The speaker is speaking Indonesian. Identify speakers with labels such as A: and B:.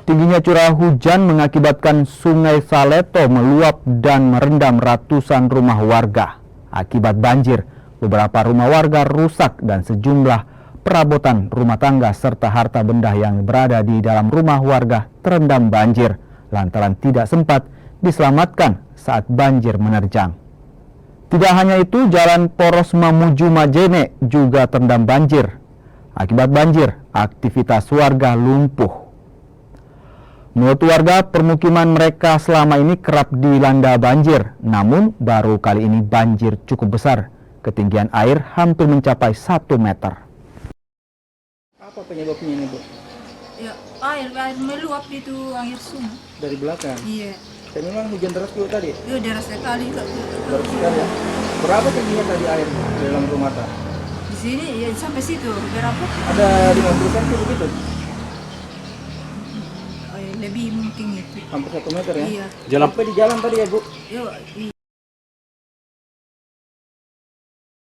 A: Tingginya curah hujan mengakibatkan Sungai Saleto meluap dan merendam ratusan rumah warga. Akibat banjir, beberapa rumah warga rusak dan sejumlah perabotan rumah tangga serta harta benda yang berada di dalam rumah warga terendam banjir lantaran tidak sempat diselamatkan saat banjir menerjang. Tidak hanya itu, jalan Poros Mamuju Majene juga terendam banjir. Akibat banjir, aktivitas warga lumpuh. Menurut warga, permukiman mereka selama ini kerap dilanda banjir, namun baru kali ini banjir cukup besar. Ketinggian air hampir mencapai 1 meter.
B: Apa penyebabnya ini, Bu?
C: Ya, air meluap itu air sungai.
B: Dari belakang?
C: Iya.
B: Dan memang hujan deras juga tadi?
C: Iya, deras sekali.
B: Deras sekali ya? Berapa tingginya tadi air di dalam rumah ta?
C: Di sini ya sampai situ, berapa?
B: Ada 50 cm begitu?
C: Lebih mungkin itu.
B: Hampir 1 meter ya?
C: Iya.
B: Sampai di jalan tadi ya, Bu?
C: Iya,